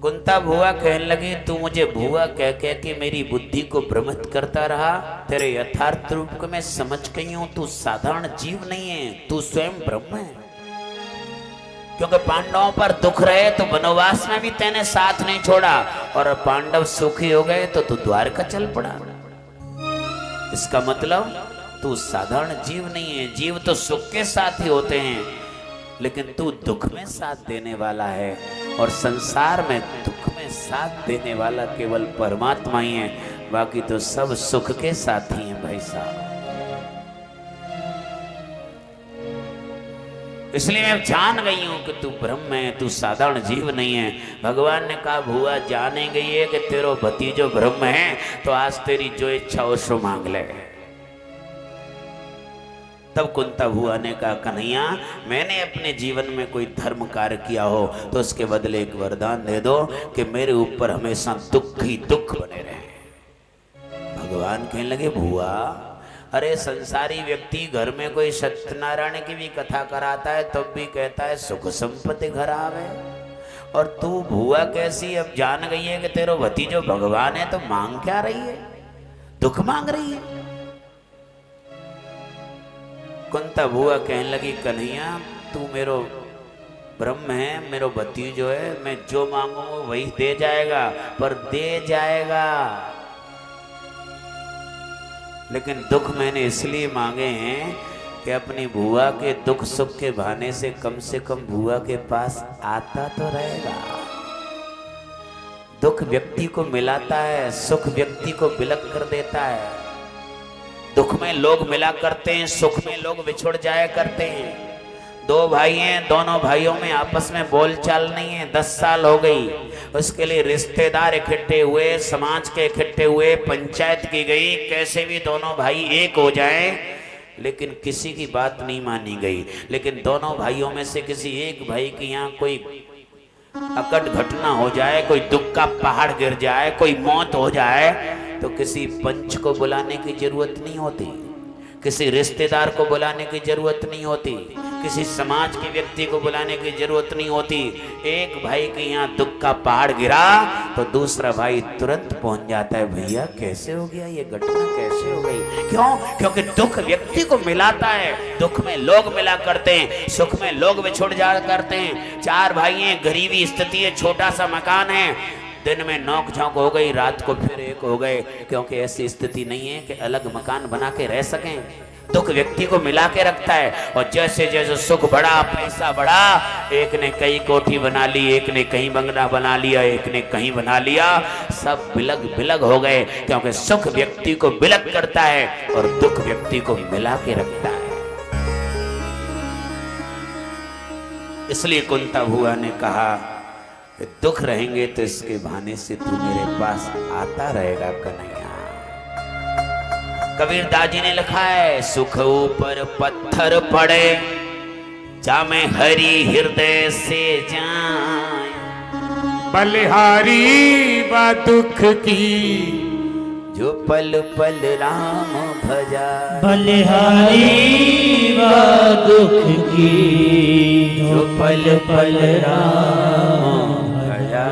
कुंता भुआ कहने लगी, तू मुझे भुआ कह कह के मेरी बुद्धि को भ्रमित करता रहा। तेरे यथार्थ रूप को मैं समझ गई हूं। तू साधारण जीव नहीं है, तू स्वयं ब्रह्म है। क्योंकि पांडवों पर दुख रहे तो वनवास में भी तेने साथ नहीं छोड़ा, और पांडव सुखी हो गए तो तू द्वारका चल पड़ा। इसका मतलब तू साधारण जीव नहीं है। जीव तो सुख के साथ ही होते हैं, लेकिन तू दुख में साथ देने वाला है, और संसार में दुख में साथ देने वाला केवल परमात्मा ही है। बाकी तो सब सुख के साथी हैं भाई साहब। इसलिए मैं जान गई हूं कि तू ब्रह्म है, तू साधारण जीव नहीं है। भगवान ने कहा, भुआ जाने गई है कि तेरो भतीजो ब्रह्म है, तो आज तेरी जो इच्छा हो सो मांग ले। तब कुंता भुआ ने कहा, कन्हैया मैंने अपने जीवन में कोई धर्म कार्य किया हो तो उसके बदले एक वरदान दे दो कि मेरे ऊपर हमेशा दुख ही दुख बने रहे। भगवान कहने लगे, भुआ अरे संसारी व्यक्ति घर में कोई सत्यनारायण की भी कथा कराता है तब भी कहता है सुख संपत्ति घर आवे, और तू भुआ कैसी अब जान गई है कि तेरो भतीजो भगवान है, तो मांग क्या रही है? दुख मांग रही है। कुंता भुआ कहने लगी, कन्हैया तू मेरो ब्रह्म है, मेरो भतीजो है, मैं जो मांगूंगा वही दे जाएगा, पर दे जाएगा, लेकिन दुख मैंने इसलिए मांगे हैं कि अपनी भुआ के दुख सुख के बहाने से कम भुआ के पास आता तो रहेगा। दुख व्यक्ति को मिलाता है, सुख व्यक्ति को विलग कर देता है। दुख में लोग मिला करते हैं, सुख में लोग बिछुड़ जाया करते हैं। दो भाई हैं, दोनों भाइयों में आपस में बोलचाल नहीं है, 10 साल हो गई। उसके लिए रिश्तेदार इकट्ठे हुए, समाज के इकट्ठे हुए, पंचायत की गई, कैसे भी दोनों भाई एक हो जाएं, लेकिन किसी की बात नहीं मानी गई। लेकिन दोनों भाइयों में से किसी एक भाई के यहाँ कोई अकट घटना हो जाए, कोई दुख का पहाड़ गिर जाए, कोई मौत हो जाए, तो किसी पंच को बुलाने की जरूरत नहीं होती, किसी रिश्तेदार को बुलाने की जरूरत नहीं होती, किसी समाज के व्यक्ति को बुलाने की जरूरत नहीं होती। एक भाई के यहाँ दुख का पहाड़ गिरा तो दूसरा भाई तुरंत पहुंच जाता है, भैया कैसे हो गया ये घटना, कैसे हो गई? क्यों? क्योंकि दुख व्यक्ति को मिलाता है। दुख में लोग मिला करते हैं, सुख में लोग बिछुड़ जा करते हैं। 4 भाई हैं, गरीबी स्थिति है, छोटा सा मकान है, दिन में नौक झोंक हो गई, रात को फिर एक हो गए, क्योंकि ऐसी स्थिति नहीं है कि अलग मकान बना के रह सकें। दुख व्यक्ति को मिला के रखता है, और जैसे जैसे सुख बढ़ा, पैसा बढ़ा, एक ने कई कोठी बना ली, एक ने कहीं बंगला बना लिया, एक ने कहीं बना लिया, सब बिलग बिलग हो गए। क्योंकि सुख व्यक्ति को बिलग करता है और दुख व्यक्ति को मिला के रखता है। इसलिए कुंता भुआ ने कहा, दुख रहेंगे तो इसके बहाने से तू मेरे पास आता रहेगा कन्हैया। कबीरदास जी ने लिखा है, सुख ऊपर पत्थर पड़े, जामे हरि हृदय से जाए, बलिहारी व दुख की जो पल पल राम भजा। बलिहारी व दुख की जो पल पल राम भजा।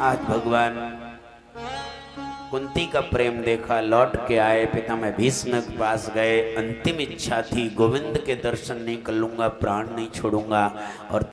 आज भगवान कुंती का प्रेम देखा, लौट के आए, पितामह भीष्म के पास गए। अंतिम इच्छा थी, गोविंद के दर्शन नहीं कर लूंगा, प्राण नहीं छोड़ूंगा, और